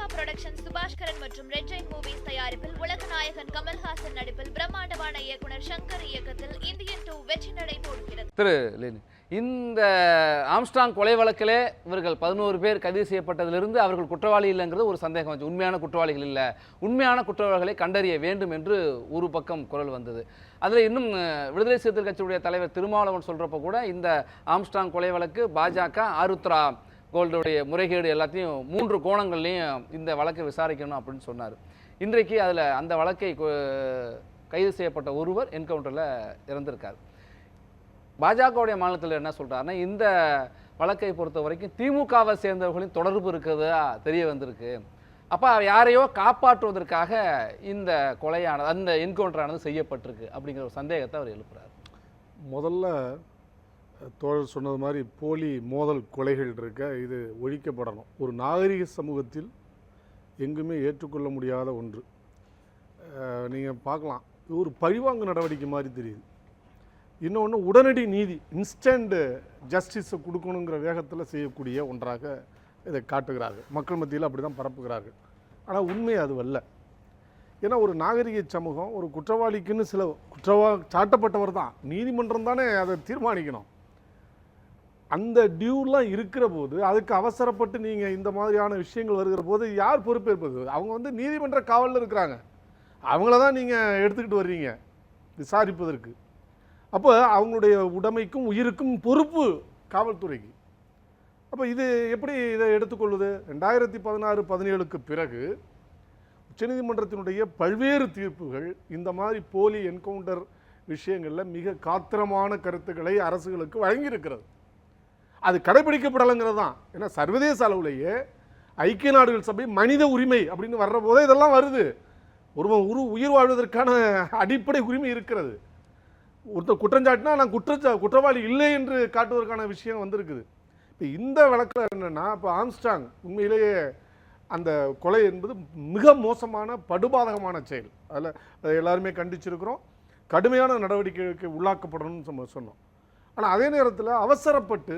Lyca production Subaskaran மற்றும் red Jain movies தயாரிப்பில் உலகநாயகன் கமல்ஹாசன் நடிப்பில் பிரம்மாண்டமான இயக்குனர் சங்கர் இயக்கத்தில் இந்தியன் 2 வெற்றி நடை போடுகிறது. திரு லெனின், இந்த ஆம்ஸ்ட்ராங் கொலை வழக்கிலே இவர்கள் 11 பேர் கைது செய்யப்பட்டதிலிருந்து அவர்கள் குற்றவாளி இல்லைங்கிறது ஒரு சந்தேகம் வந்துச்சு. உண்மையான குற்றவாளிகள் இல்லை, உண்மையான குற்றவாளிகளை கண்டறிய வேண்டும் என்று ஒரு பக்கம் குரல் வந்தது. அதில் இன்னும் விடுதலை சிறுத்தைகள் கட்சியுடைய தலைவர் திருமாவளவன் சொல்கிறப்ப கூட இந்த ஆம்ஸ்ட்ராங் கொலை வழக்கு பாஜக ஆருத்ரா கோல்டுடைய முறைகேடு எல்லாத்தையும் 3 கோணங்கள்லையும் இந்த வழக்கை விசாரிக்கணும் அப்படின்னு சொன்னார். இன்றைக்கு அதில் அந்த வழக்கை கைது செய்யப்பட்ட ஒருவர் என்கவுண்டரில் இறந்திருக்கார். பாஜகவுடைய மாநிலத்தில் என்ன சொல்கிறாருன்னா, இந்த வழக்கை பொறுத்த வரைக்கும் திமுகவை சேர்ந்தவர்களின் தொடர்பு இருக்கிறதா தெரிய வந்திருக்கு. அப்போ யாரையோ காப்பாற்றுவதற்காக இந்த கொலையானது, அந்த என்கவுண்டரானது செய்யப்பட்டிருக்கு அப்படிங்கிற ஒரு சந்தேகத்தை அவர் எழுப்புறார். முதல்ல தோழர் சொன்னது மாதிரி போலி மோதல் கொலைகள் இருக்க இது ஒழிக்கப்படணும். ஒரு நாகரிக சமூகத்தில் எங்குமே ஏற்றுக்கொள்ள முடியாத ஒன்று. நீங்கள் பார்க்கலாம், இது ஒரு பழிவாங்கு நடவடிக்கை மாதிரி தெரியுது. இன்னொன்று உடனடி நீதி, இன்ஸ்டன்ட் ஜஸ்டிஸை கொடுக்கணுங்கிற வேகத்தில் செய்யக்கூடிய ஒன்றாக இதை காட்டுகிறார்கள். மக்கள் மத்தியில் அப்படி தான் பரப்புகிறார்கள். ஆனால் உண்மை அதுவல்ல. ஏன்னா ஒரு நாகரிக சமூகம் ஒரு குற்றவாளிக்குன்னு சில சாட்டப்பட்டவர் தான், நீதிமன்றம் தானே அதை தீர்மானிக்கணும். அந்த டியூலாம் இருக்கிற போது அதுக்கு அவசரப்பட்டு நீங்கள் இந்த மாதிரியான விஷயங்கள் வருகிற போது யார் பொறுப்பேற்பது? அவங்க நீதிமன்ற காவலில் இருக்கிறாங்க, அவங்கள தான் நீங்கள் எடுத்துக்கிட்டு வர்றீங்க விசாரிப்பதற்கு. அப்போ அவங்களுடைய உடைமைக்கும் உயிருக்கும் பொறுப்பு காவல்துறைக்கு. அப்போ இது எப்படி இதை எடுத்துக்கொள்வது? 2016-17க்கு பிறகு உச்சநீதிமன்றத்தினுடைய பல்வேறு தீர்ப்புகள் இந்த மாதிரி போலி என்கவுண்டர் விஷயங்களில் மிக காத்திரமான கருத்துக்களை அரசுகளுக்கு வழங்கியிருக்கிறது. அது கடைபிடிக்கப்படலைங்கிறது தான். ஏன்னா சர்வதேச அளவுலேயே ஐக்கிய நாடுகள் சபை மனித உரிமை அப்படின்னு வர்ற போதே இதெல்லாம் வருது. ஒரு உயிர் வாழ்வதற்கான அடிப்படை உரிமை இருக்கிறது. ஒருத்தர் குற்றஞ்சாட்டினா நான் குற்றவாளி இல்லை என்று காட்டுவதற்கான விஷயம் வந்திருக்குது. இப்போ இந்த வழக்கில் என்னென்னா, இப்போ ஆம்ஸ்ட்ராங் உண்மையிலேயே அந்த கொலை என்பது மிக மோசமான படுபாதகமான செயல். அதில் எல்லாருமே கண்டிச்சிருக்கிறோம். கடுமையான நடவடிக்கைக்கு உள்ளாக்கப்படணும்னு சொன்னோம். ஆனால் அதே நேரத்தில் அவசரப்பட்டு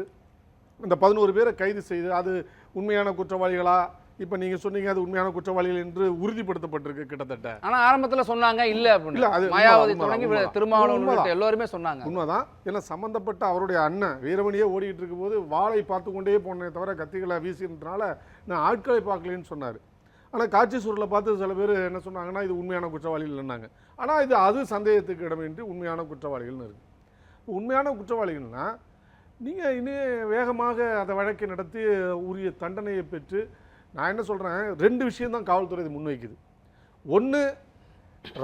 இந்த 11 பேரை கைது செய்து அது உண்மையான குற்றவாளிகளா, இப்போ நீங்கள் சொன்னீங்க அது உண்மையான குற்றவாளிகள் என்று உறுதிப்படுத்தப்பட்டிருக்கு கிட்டத்தட்ட. ஆனால் ஆரம்பத்தில் சொன்னாங்க இல்லை அப்படின்னு, அது மாயாவதி தொடங்கி திருமாவளவன் எல்லாருமே சொன்னாங்க. உண்மைதான். ஏன்னா சம்பந்தப்பட்ட அவருடைய அண்ணன் வீரமணியே ஓடிட்டு இருக்கும் போது வாளை பார்த்து கொண்டே போனே தவிர கத்திகளை வீசினதுனால நான் ஆட்களை பார்க்கலன்னு சொன்னார். ஆனால் காட்சி சூழலை பார்த்து சில பேர் என்ன சொன்னாங்கன்னா இது உண்மையான குற்றவாளிகள் இல்லைன்னாங்க. ஆனால் அது சந்தேகத்துக்கு இடமின்றி உண்மையான குற்றவாளிகள்னு இருக்குது. உண்மையான குற்றவாளிகள்னா நீங்கள் இன்னும் வேகமாக அதை வழக்கை நடத்தி உரிய தண்டனையை பெற்று, நான் என்ன சொல்கிறேன், 2 விஷயம்தான் காவல்துறை இது முன்வைக்குது. ஒன்று,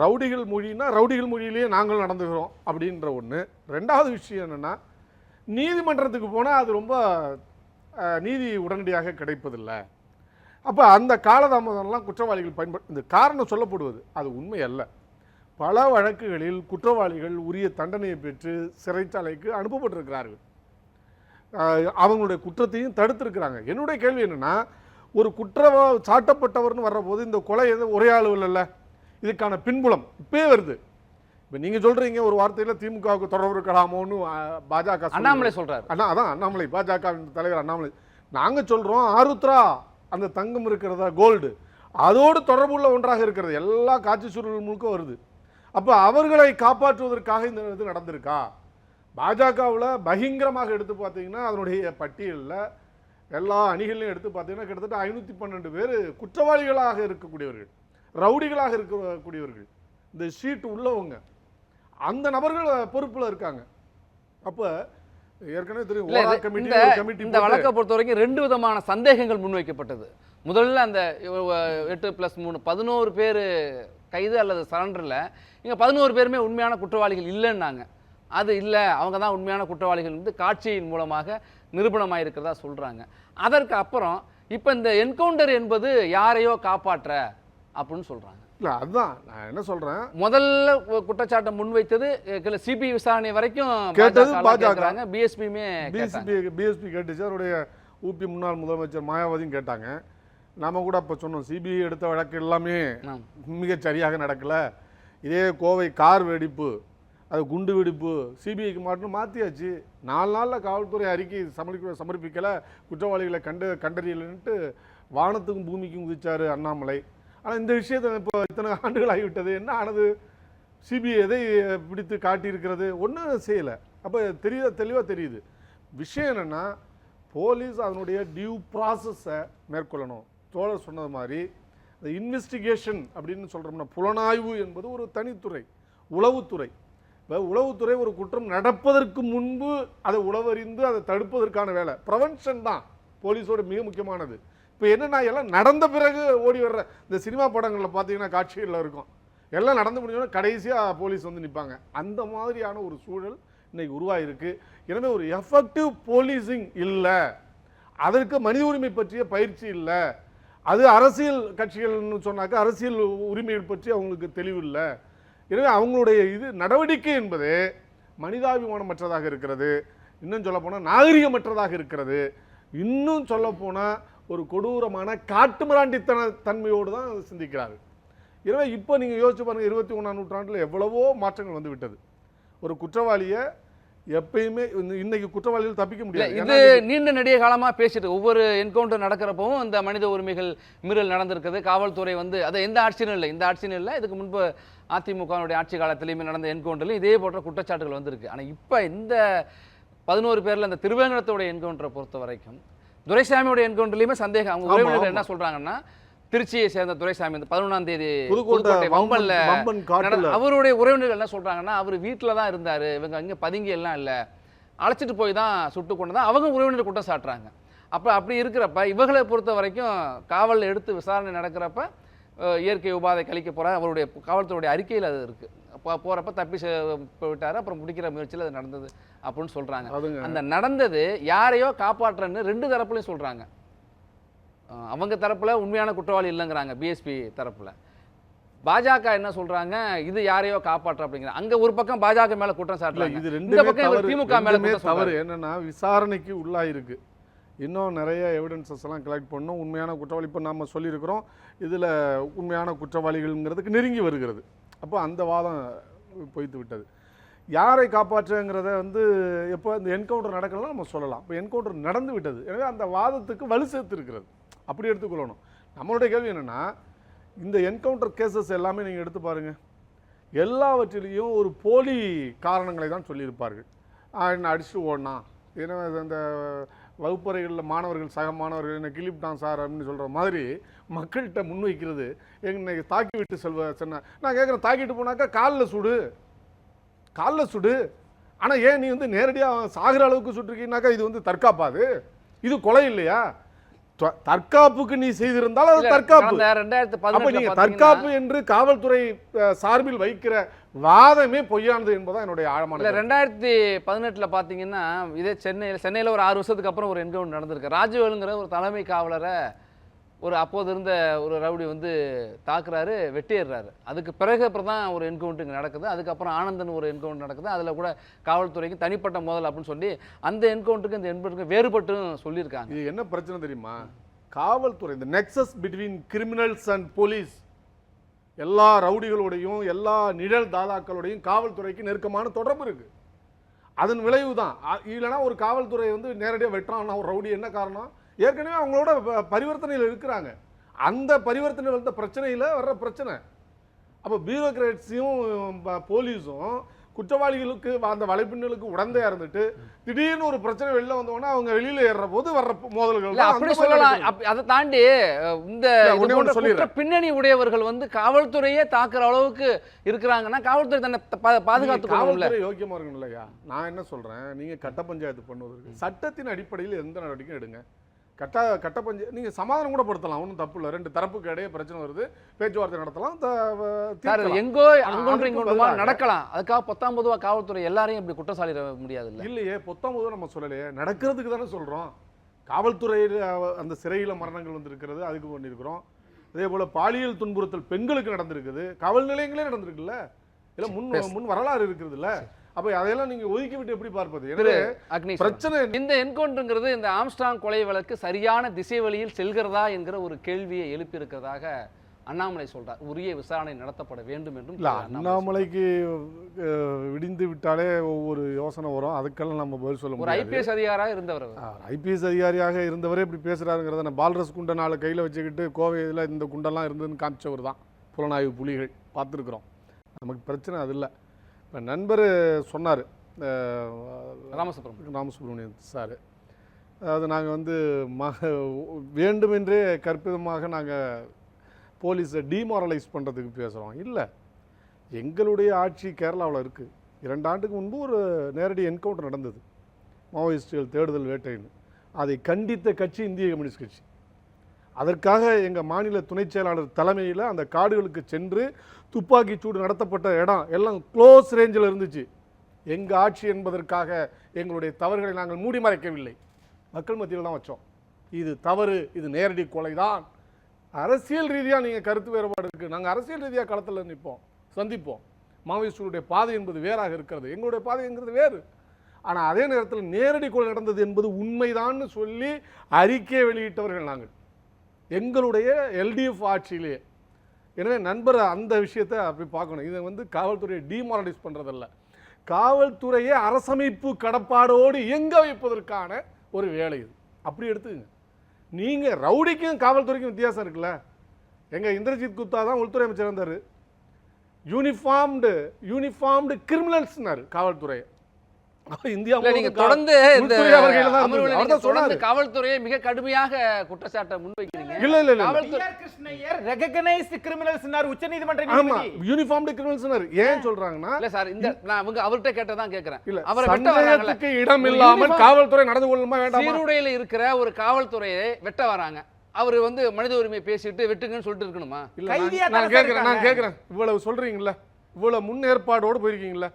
ரவுடிகள் மொழின்னா ரவுடிகள் மொழியிலேயே நாங்கள் நடந்துக்கிறோம் அப்படின்ற ஒன்று. 2வது விஷயம் என்னென்னா, நீதிமன்றத்துக்கு போனால் அது ரொம்ப நீதி உடனடியாக கிடைப்பதில்லை. அப்போ அந்த காலதாமதம்லாம் குற்றவாளிகள் இந்த காரணம் சொல்லப்படுவது அது உண்மை அல்ல. பல வழக்குகளில் குற்றவாளிகள் உரிய தண்டனையை பெற்று சிறைச்சாலைக்கு அனுப்பப்பட்டிருக்கிறார்கள். அவங்களுடைய குற்றத்தையும் தடுத்திருக்கிறாங்க. என்னுடைய கேள்வி என்னென்னா, ஒரு சாட்டப்பட்டவர்னு வர்ற போது இந்த கொலை ஒரே அளவில் இல்லை, இதுக்கான பின்புலம் இப்பே வருது. இப்போ நீங்கள் சொல்கிறீங்க ஒரு வார்த்தையில் திமுகவுக்கு தொடர்பு இருக்கலாமோன்னு பாஜக அண்ணாமலை சொல்கிறார். அதான் அண்ணாமலை, பாஜக தலைவர் அண்ணாமலை. நாங்கள் சொல்கிறோம் ஆருத்ரா அந்த தங்கம் இருக்கிறதா கோல்டு அதோடு தொடர்புள்ள ஒன்றாக இருக்கிறது. எல்லா காட்சி சூழல் முழுக்க வருது. அப்போ அவர்களை காப்பாற்றுவதற்காக இந்த இது நடந்திருக்கா? பாஜகவில் பயங்கரமாக எடுத்து பார்த்தீங்கன்னா அதனுடைய பட்டியலில் எல்லா அணிகளையும் எடுத்து பார்த்தீங்கன்னா கிட்டத்தட்ட 512 பேர் குற்றவாளிகளாக இருக்கக்கூடியவர்கள், ரவுடிகளாக இருக்கக்கூடியவர்கள், இந்த ஷீட் உள்ளவங்க, அந்த நபர்கள் பொறுப்பில் இருக்காங்க. அப்போ ஏற்கனவே தெரியும் இந்த வழக்கை பொறுத்த வரைக்கும் 2 விதமான சந்தேகங்கள் முன்வைக்கப்பட்டது. முதல்ல அந்த 8+3 11 பேர் கைது அல்லது சரண்டரில் இங்கே 11 பேருமே உண்மையான குற்றவாளிகள் இல்லைன்னாங்க. அது இல்லை, அவங்க தான் உண்மையான குற்றவாளிகள் காட்சியின் மூலமாக நிரூபணமாக இருக்கிறதா சொல்கிறாங்க. அதற்கு அப்புறம் இப்போ இந்த என்கவுண்டர் என்பது யாரையோ காப்பாற்ற அப்படின்னு சொல்கிறாங்க. இல்லை, அதுதான் நான் என்ன சொல்கிறேன், முதல்ல குற்றச்சாட்டை முன்வைத்தது சிபிஐ விசாரணை வரைக்கும் கேட்டது பாஜக, பிஎஸ்பி கேட்டுச்சு. அவருடைய ஊபி முன்னாள் முதலமைச்சர் மாயாவதியும் கேட்டாங்க. நாம் கூட அப்போ சொன்னோம், சிபிஐ எடுத்த வழக்கு எல்லாமே மிகச் சரியாக நடக்கலை. இதே கோவை கார் வெடிப்பு, அது குண்டு வெடிப்பு சிபிஐக்கு மட்டும் மாற்றியாச்சு. 4 நாளில் காவல்துறை அறிக்கை சமர்ப்பிக்கலை, குற்றவாளிகளை கண்டறியலைன்ட்டு வானத்துக்கும் பூமிக்கும் குதிச்சாரு அண்ணாமலை. ஆனால் இந்த விஷயத்தை இப்போ இத்தனை ஆண்டுகள் ஆகிவிட்டது, என்ன ஆனது? சிபிஐ எதை பிடித்து காட்டியிருக்கிறது? ஒன்றும் செய்யலை. அப்போ தெளிவாக தெரியுது. விஷயம் என்னென்னா, போலீஸ் அதனுடைய டியூ ப்ராசஸை மேற்கொள்ளணும். தோழர் சொன்னது மாதிரி இந்த இன்வெஸ்டிகேஷன் அப்படின்னு சொல்கிறோம்னா, புலனாய்வு என்பது ஒரு தனித்துறை, உளவுத்துறை. இப்போ உளவுத்துறை ஒரு குற்றம் நடப்பதற்கு முன்பு அதை உளவறிந்து அதை தடுப்பதற்கான வேலை, ப்ரிவென்ஷன் தான் போலீஸோட மிக முக்கியமானது. இப்போ என்னென்னா, எல்லாம் நடந்த பிறகு ஓடி வர்ற இந்த சினிமா படங்களில் பார்த்தீங்கன்னா காட்சிகளில் இருக்கும், எல்லாம் நடந்து முடிஞ்சோன்னா கடைசியாக போலீஸ் வந்து நிற்பாங்க. அந்த மாதிரியான ஒரு சூழல் இன்னைக்கு உருவாயிருக்கு. எனவே ஒரு எஃபெக்டிவ் போலீசிங் இல்லை, அதற்கு மனித உரிமை பற்றிய பயிற்சி இல்லை. அது அரசியல் கட்சிகள்னு சொன்னாக்க அரசியல் உரிமைகள் பற்றி அவங்களுக்கு தெளிவு இல்லை. எனவே அவங்களுடைய நடவடிக்கை என்பது மனிதாபிமானமற்றதாக இருக்கிறது, இன்னும் சொல்லப்போனால் நாகரிகமற்றதாக இருக்கிறது, இன்னும் சொல்லப்போனால் ஒரு கொடூரமான காட்டுமிராண்டித்தன தன்மையோடு தான் சிந்திக்கிறார்கள். எனவே இப்போ நீங்கள் யோசிச்சு பாருங்கள், 21ஆம் நூற்றாண்டில் எவ்வளவோ மாற்றங்கள் வந்து விட்டது. ஒரு குற்றவாளியை எப்பயுமே இன்னைக்கு குற்றவாளிகள் தப்பிக்க முடியாது. இது நீண்ட நெடிய காலமாக பேசிட்டு ஒவ்வொரு என்கவுண்டர் நடக்கிறப்பவும் இந்த மனித உரிமைகள் மீறல் நடந்திருக்குது. காவல்துறை வந்து அது எந்த ஆட்சியும் இல்லை, இந்த ஆட்சியும் இல்லை, இதுக்கு முன்பு அதிமுகவுடைய ஆட்சி காலத்திலையுமே நடந்த என்கவுண்டர்லையும் இதே போன்ற குற்றச்சாட்டுகள் வந்திருக்கு. ஆனால் இப்போ இந்த 11 பேரில் இந்த திருவேங்கடத்தோடைய என்கவுண்டரை பொறுத்த வரைக்கும் துரைசாமியோட என்கவுண்டர்லையுமே சந்தேகம். அவங்க உறவினர்கள் என்ன சொல்கிறாங்கன்னா, திருச்சியை சேர்ந்த துரைசாமி இந்த 11ஆம் தேதி புதுக்கோட்டை வம்பன்ல அவருடைய உறவினர்கள் என்ன சொல்றாங்கன்னா, அவர் வீட்டில் தான் இருந்தாரு, இவங்க அங்கே பதுங்கி எல்லாம் இல்லை, அழைச்சிட்டு போய் தான் சுட்டு கொண்டு தான் அவங்க உறவினர் குற்றம் சாட்டுறாங்க. அப்போ அப்படி இருக்கிறப்ப இவர்களை பொறுத்த வரைக்கும் காவலில் எடுத்து விசாரணை நடக்கிறப்ப இயற்கை உபாதை கழிக்க போகிற அவருடைய காவல்துறையுடைய அறிக்கையில் அது இருக்குது. போகிறப்ப தப்பி விட்டார், அப்புறம் முடிக்கிற முயற்சியில் அது நடந்தது அப்படின்னு சொல்கிறாங்க. அந்த நடந்தது யாரையோ காப்பாற்றுறன்னு 2 தரப்புலையும் சொல்கிறாங்க. அவங்க தரப்பில் உண்மையான குற்றவாளி இல்லைங்கிறாங்க பிஎஸ்பி தரப்பில். பாஜக என்ன சொல்றாங்க, இது யாரையோ காப்பாற்ற அப்படிங்கிற. அங்க ஒரு பக்கம் பாஜக மேல குற்றம் சாட்டுறாங்க, இது இந்த பக்கம் திமுக மேல தவறு. என்னன்னா, விசாரணைக்கு உள்ளாயிருக்கு, இன்னும் நிறைய எவிடன்சஸ் எல்லாம் கலெக்ட் பண்ணணும். உண்மையான குற்றவாளி இப்போ நம்ம சொல்லியிருக்கிறோம், இதில் உண்மையான குற்றவாளிகள்ங்கிறதுக்கு நெருங்கி வருகிறது. அப்போ அந்த வாதம் பொய்த்து விட்டது. யாரை காப்பாற்றுங்கிறத வந்து எப்போ இந்த என்கவுண்டர் நடக்கலாம் நம்ம சொல்லலாம். இப்போ என்கவுண்டர் நடந்து விட்டது, எனவே அந்த வாதத்துக்கு வலு சேர்த்து இருக்கிறது, அப்படி எடுத்துக்கொள்ளணும். நம்மளுடைய கேள்வி என்னென்னா, இந்த என்கவுண்டர் கேசஸ் எல்லாமே நீங்கள் எடுத்து பாருங்கள், எல்லாவற்றிலையும் ஒரு போலி காரணங்களை தான் சொல்லியிருப்பார்கள். என்ன அடிச்சுட்டு ஓடனா, ஏன்னா அந்த வகுப்பறைகளில் மாணவர்கள் சக மாணவர்கள் என்ன கிளிப்டான் சார் அப்படின்னு சொல்கிற மாதிரி மக்கள்கிட்ட முன்வைக்கிறது. என்னை தாக்கி விட்டு சொன்ன நான் கேட்குறேன், தாக்கிட்டு போனாக்கா காலில் சுடு. ஆனால் ஏன் நீ வந்து நேரடியாக சாகிற அளவுக்கு சுட்டுருக்கீங்கனாக்கா இது வந்து தற்காப்பாது, இது கொலை இல்லையா? தற்காப்புக்கு நீ செய்திருந்தால் அது தற்காப்பு. அப்ப நீங்க தற்காப்பு என்று காவல்துறை சார்பில் வைக்கிற வாதமே பொய்யானது என்பதான் என்னுடைய ஆழமான. 2018 பாத்தீங்கன்னா இதே சென்னையில ஒரு 6 வருஷத்துக்கு அப்புறம் ஒரு என்கவுண்டர் நடந்திருக்கு. ராஜவேலுங்கிற ஒரு தலைமை காவலரை ஒரு அப்போது இருந்த ஒரு ரவுடி வந்து தாக்குறாரு, வெட்டிடுறாரு. அதுக்கு பிறகு அப்புறம் தான் ஒரு என்கவுண்டர் இங்கே நடக்குது. அதுக்கப்புறம் ஆனந்தன் ஒரு என்கவுண்டர் நடக்குது. அதில் கூட காவல்துறைக்கு தனிப்பட்ட மோதல் அப்படின்னு சொல்லி அந்த என்கவுண்டருக்கு இந்த என்கவுண்டருக்கு வேறுபட்டும் சொல்லியிருக்காங்க. இது என்ன பிரச்சனை தெரியுமா? காவல்துறை, இந்த nexus between criminals and police, எல்லா ரவுடிகளோடையும் எல்லா நிழல் தாதாக்களோடையும் காவல்துறைக்கு நெருக்கமான தொடர்பு இருக்கு. அதன் விளைவு தான். இல்லைன்னா ஒரு காவல்துறை வந்து நேரடியாக வெட்டுறான்னா ஒரு ரவுடி என்ன காரணம்? ஏற்கனவே அவங்களோட பரிவர்த்தனையில் இருக்கிறாங்க. அந்த பரிவர்த்தனை வந்த பிரச்சனையில் வர்ற பிரச்சனை. அப்போ பியூரோக்ராட்ஸையும் போலீஸும் குற்றவாளிகளுக்கு அந்த வலைப்பின்னலுக்கு உடந்தையா இருந்துட்டு திடீர்னு ஒரு பிரச்சனை வெளில வந்தோன்னா அவங்க வெளியில ஏறுற போது வர்ற மோதல்கள் அப்படி சொல்லலாம். அதை தாண்டி இந்த பின்னணி உடையவர்கள் வந்து காவல்துறையே தாக்குற அளவுக்கு இருக்கிறாங்கன்னா காவல்துறை தன்னை பாதுகாத்து காவல்துறை யோக்கியமா இருக்கணும் இல்லையா? நான் என்ன சொல்றேன், நீங்க கட்ட பஞ்சாயத்து பண்ணுவதற்கு சட்டத்தின் அடிப்படையில் எந்த நடவடிக்கையும் எடுங்க. கட்ட பஞ்சாயத்து நீங்க சமாதானம் கூட படுத்தலாம், ஒன்றும் தப்பு இல்லை. 2 தரப்புக்கு இடையே பிரச்சனை வருது, பேச்சுவார்த்தை நடத்தலாம், எங்கோ அங்கொன்று இங்கொன்றுமா நடக்கலாம். அதுக்காக 19 காவல்துறை எல்லாரையும் இப்படி குற்றசாலி முடியாது இல்லையே. 19 நம்ம சொல்லலையே, நடக்கிறதுக்கு தானே சொல்றோம். காவல்துறையில் அந்த சிறையில் மரணங்கள் வந்திருக்கிறது, அதுக்கு பண்ணியிருக்கிறோம். அதே போல பாலியல் துன்புறுத்தல் பெண்களுக்கு நடந்திருக்குது, காவல் நிலையங்களே நடந்திருக்குல்ல, இல்லை முன் வரலாறு இருக்குது இல்ல. அப்ப அதையெல்லாம் நீங்க ஒதுக்கி விட்டு எப்படி பார்ப்பது? பிரச்சனை இந்த என்கவுண்டர்ங்கிறது இந்த ஆம்ஸ்ட்ராங் கொலை வழக்கு சரியான திசை வழியில் செல்கிறதா என்கிற ஒரு கேள்வியை எழுப்பி இருக்கிறதாக அண்ணாமலை சொல்றார். உரிய விசாரணை நடத்தப்பட வேண்டும் என்றும் இல்லை, அண்ணாமலைக்கு விடிந்து விட்டாலே ஒவ்வொரு யோசனை வரும். அதுக்கெல்லாம் நம்ம பதில் சொல்ல ஒரு முடியாது. ஐபிஎஸ் அதிகாரியாக இருந்தவர் அவர். ஐபிஎஸ் அதிகாரியாக இருந்தவரே இப்படி பேசுகிறாருங்கிறத நான் பால்ரஸ் குண்டை 4 கையில் வச்சுக்கிட்டு கோவையில் இந்த குண்டெல்லாம் இருந்ததுன்னு காமிச்சவர் தான். புலனாய்வு புலிகள் பார்த்துருக்குறோம். நமக்கு பிரச்சனை அது இல்லை. இப்போ நண்பர் சொன்னார் ராமசுப்ரமணியன் சார், அதாவது நாங்கள் வந்து வேண்டுமென்றே கற்பிதமாக நாங்கள் போலீஸை டிமாரலைஸ் பண்ணுறதுக்கு பேசுகிறோம். இல்லை, எங்களுடைய ஆட்சி கேரளாவில் இருக்குது. 2 ஆண்டுக்கு முன்பு ஒரு நேரடி என்கவுண்டர் நடந்தது, மாவோயிஸ்டுகள் தேடுதல் வேட்டைன்னு. அதை கண்டித்த கட்சி இந்திய கம்யூனிஸ்ட் கட்சி. அதற்காக எங்கள் மாநில துணைச் செயலாளர் தலைமையில் அந்த காடுகளுக்கு சென்று துப்பாக்கி சூடு நடத்தப்பட்ட இடம் எல்லாம் க்ளோஸ் ரேஞ்சில் இருந்துச்சு. எங்கள் ஆட்சி என்பதற்காக எங்களுடைய தவறுகளை நாங்கள் மூடி மறைக்கவில்லை, மக்கள் மத்தியில் தான் வச்சோம். இது தவறு, இது நேரடி கொலை தான். அரசியல் ரீதியாக நீங்கள் கருத்து வேறுபாடு இருக்குது, நாங்கள் அரசியல் ரீதியாக களத்தில் நிற்போம், சந்திப்போம். மாவோயிஸ்டுடைய பாதை என்பது வேறாக இருக்கிறது, எங்களுடைய பாதைங்கிறது வேறு. ஆனால் அதே நேரத்தில் நேரடி கொலை நடந்தது என்பது உண்மைதான்னு சொல்லி அறிக்கை வெளியிட்டவர்கள் நாங்கள், எங்களுடைய எல்டிஎஃப் ஆட்சியிலே. எனவே நண்பர் அந்த விஷயத்தை அப்படி பார்க்கணும். இதை வந்து காவல்துறையை டிமாரலைஸ் பண்ணுறதில்ல, காவல்துறையை அரசமைப்பு கடப்பாடோடு இயங்க வைப்பதற்கான ஒரு வேலை இது. அப்படி எடுத்துக்கங்க. நீங்கள் ரவுடிக்கும் காவல்துறைக்கும் வித்தியாசம் இருக்குல்ல. எங்கள் இந்திரஜித் குப்தா தான் உள்துறை அமைச்சர் இருந்தார். யூனிஃபார்ம்டு கிரிமினல்ஸ்னாரு காவல்துறை. தொடர்ந்து காவல்துறையை மிக கடுமையாக குற்றச்சாட்டை முன்வைக்கிறீங்க. ஏன் சொல்றாங்கன்னா அவர்கிட்ட கேட்டதான் கேட்கிறேன். இடம் இல்லாமல் காவல்துறை நடந்து கொள்ளுமா வேண்டாம். சீருடையில இருக்கிற ஒரு காவல்துறையை வெட்ட வராங்க, அவரு வந்து மனித உரிமை பேசிட்டு வெட்டுங்கன்னு சொல்லிட்டு இருக்கணுமா? நான் கேட்கிறேன், இவ்வளவு சொல்றீங்களா, இவ்வளவு முன்னேற்பாடோடு போயிருக்கீங்களா,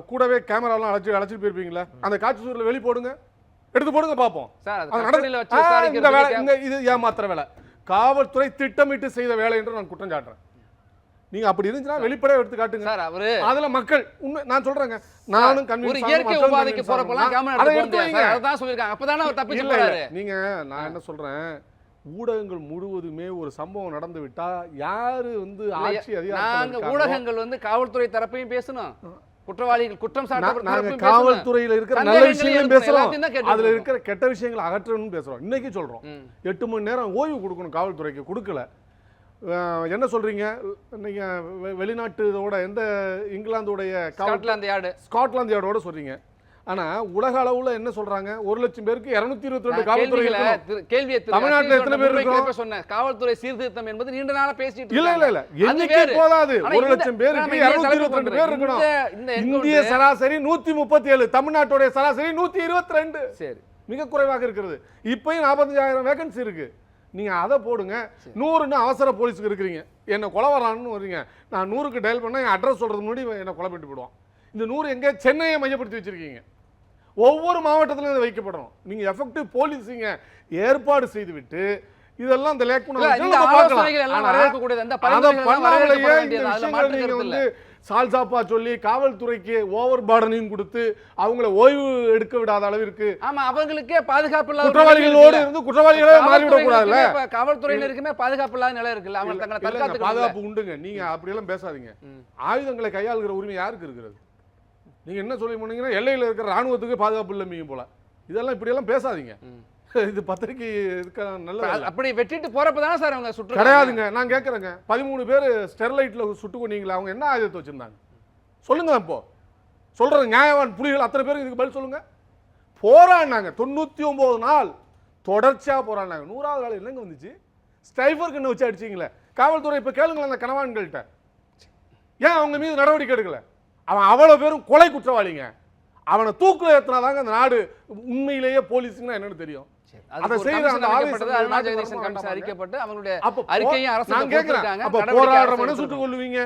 கூடவே கேமராலாம் அழைச்சிட்டு போயிருப்பீங்களா? அந்த காட்சி சூழல வெளி போடுங்க, எடுத்து போடுங்க பார்ப்போம். இது ஏமாத்திர வேலை, காவல்துறை திட்டமிட்டு செய்த வேலை என்று நான் குற்றம் சாட்டுறேன். நீங்க அப்படி இருந்துச்சுன்னா வெளிப்படையா எடுத்து காட்டுங்க சார். அவரு அதுல மக்கள் உண்மை நான் சொல்றேங்க, நானும் ஒரு இயற்கை உபாதைக்கு போறப்பலாம் கேமரா எடுத்து போடுங்க, அதான் சொல்லிருக்காங்க. அப்பதானே அவர் தப்பிச்சு போறாரு. நீங்க நான் என்ன சொல்றேன், ஊடகங்கள் முழுவதுமே ஒரு சம்பவம் நடந்து விட்டா யாரு வந்து ஆட்சி அதிகாரத்துல, ஊடகங்கள் வந்து காவல்துறை தரப்பையும் பேசணும், குற்றவாளிகள் குற்றம் சாட்டப்பட்ட காவல்துறையில இருக்கிற நல்ல விஷயங்களும் பேசுறோம், அதுல இருக்கிற கெட்ட விஷயங்களை அகற்றணும்னு பேசுறோம். இன்னைக்கு சொல்றோம் 8 மணி நேரம் ஓய்வு கொடுக்கணும் காவல்துறைக்கு, கொடுக்கல. என்ன சொல்றீங்க நீங்க? வெளிநாட்டோட எந்த இங்கிலாந்தோடைய ஸ்காட்லாந்து யார்டோட சொல்றீங்க. ஆனா உலக அளவுல என்ன சொல்றாங்க, 1 லட்சம் பேருக்கு 222 காவல்துறை. கேள்வியை தமிழ்நாட்டில் எத்தனை பேர் இருக்கு சொன்ன காவல்துறை சீர்திருத்தம் என்பது நீண்ட நாளா பேசிட்டு இல்ல எண்ணிக்கை போதாது. 1 லட்சம் பேருக்கு 222 பேர் இருக்கணும். இந்திய சராசரி 137, தமிழ்நாட்டுடைய சராசரி 122. சரி, மிக குறைவாக இருக்கிறது. இப்பயும் 45,000 வேகன்சி இருக்கு. நீங்க அதை போடுங்க. 100ன்னு அவசர போலீஸுக்கு இருக்கிறீங்க, என்ன கொலை வரான்னு வரீங்க. நான் 100க்கு டயல் பண்ணா என் அட்ரஸ் சொல்றது முன்னாடி என்ன கொலை பண்ணிட்டு போடுவான். இந்த 100 எங்க? சென்னையை மையப்படுத்தி வச்சிருக்கீங்க. ஒவ்வொரு மாவட்டத்திலும் இதை வைக்கப்படணும். நீங்க எஃபெக்டிவ் போலீசிங்க ஏற்பாடு செய்துவிட்டு இதெல்லாம் இந்த சால்சாப்பா சொல்லி காவல்துறைக்கு ஓவர் பார்டனிங் கொடுத்து அவங்கள ஓய்வு எடுக்க விடாத அளவிற்கு, ஆமா அவங்களுக்கே பாதுகாப்பு இல்லாத குற்றவாளிகளோடு இருந்து குற்றவாளிகளே மாறிவிடக் கூடாதுல்ல. காவல்துறையினருக்குமே பாதுகாப்பு இல்லாத நிலை இருக்குல்ல, அவங்க தங்களை தற்காத்து பாதுகாப்பு உண்டுங்க. நீங்க அப்படியெல்லாம் பேசாதீங்க. ஆயுதங்களை கையாளுகிற உரிமை யாருக்கு இருக்கிறது? நீங்க என்ன சொல்லி போனீங்கன்னா எல்லையில் இருக்கிற ராணுவத்துக்கு பாதுகாப்பு இல்லைங்க போல. இதெல்லாம் இப்படியெல்லாம் பேசாதீங்க. இது பத்திரிகை நல்ல அப்படி வெட்டிட்டு போறப்பதான் சார் அவங்க சுட்டு கிடையாதுங்க. நான் கேட்கறேங்க, 13 பேர் ஸ்டெர்லைட்ல சுட்டு கொண்டீங்களா, அவங்க என்ன ஆயுதத்தை வச்சிருந்தாங்க சொல்லுங்க. இப்போ சொல்றது நியாயவான் புலிகள் அத்தனை பேருக்கு இதுக்கு பதில் சொல்லுங்க. போராடினாங்க 99 நாள் தொடர்ச்சியா போராடினாங்க. 100வது நாள் என்னங்க வந்துச்சு? ஸ்டைஃபர் கண்ணை வச்சு அடிச்சிங்களே. காவல்துறை இப்ப கேளுங்களேன் அந்த கணவான்கள்ட்ட, ஏன் அவங்க மீது நடவடிக்கை எடுக்கல? அவன் அவ்வளவு பேரும் கொலை குற்றவாளிங்க. அவனை தூக்குல ஏற்றினாதாங்க அந்த நாடு உண்மையிலேயே போலீஸுங்கன்னா என்னன்னு தெரியும். போராடுறவனை சுட்டுக் கொள்ளுவீங்க,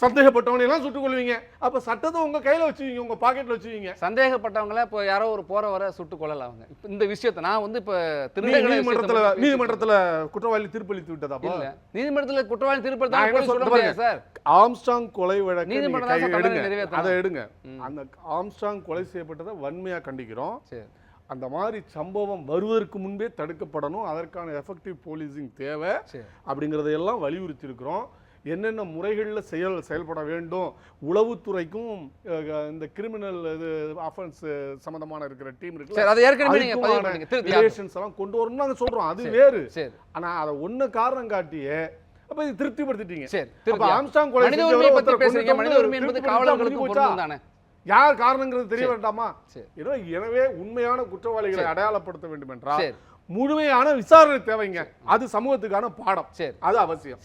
சந்தேகப்பட்டவனை எல்லாம் சுட்டுக் கொள்வீங்க. அப்ப சட்டத்தை உங்க கையில வச்சுவீங்க, உங்க பாக்கெட்ல வச்சுவீங்க. சந்தேகப்பட்டவங்கள இப்போ யாரோ ஒரு போற வர சுட்டுக் கொள்ளலாம். அவங்க இந்த விஷயத்தை நான் வந்து இப்ப நீதிமன்றத்துல குற்றவாளி தீர்ப்பளித்து விட்டதா? இல்ல, நீதிமன்றத்துல குற்றவாளி தீர்ப்பளித்தா சார். ஆம்ஸ்ட்ராங் கொலை வழக்கு அதை எடுங்க. அந்த ஆம்ஸ்ட்ராங் கொலை செய்யப்பட்டதை வன்மையா கண்டிக்கிறோம். அந்த மாதிரி சம்பவம் வருவதற்கு முன்பே தடுக்கப்படணும். அதற்கான எஃபெக்டிவ் போலீசிங் தேவை அப்படிங்கிறதையெல்லாம் வலியுறுத்தி இருக்கிறோம். என்னென்ன முறைகளில் செயல்பட வேண்டும், உளவுத்துறைக்கும் இந்த கிரிமினல் இது அஃபென்ஸ் சம்பந்தமான இருக்கிற டீம் இருக்கு ரிலேஷன்ஸ் எல்லாம் கொண்டு வரணும்னு நாங்கள் சொல்றோம். அது வேறு. ஆனா அதை ஒன்று காரணம் காட்டியே அப்ப இது திருப்திப்படுத்திட்டீங்க. ஆம்ஸ்ட்ராங் கொலை யார் காரணங்கிறது தெரிய வேண்டாமா? எனவே உண்மையான குற்றவாளிகளை அடையாளப்படுத்த வேண்டும் என்றால் முழுமையான விசாரணை தேவைங்க. அது சமூகத்துக்கான பாடம். அது அவசியம்.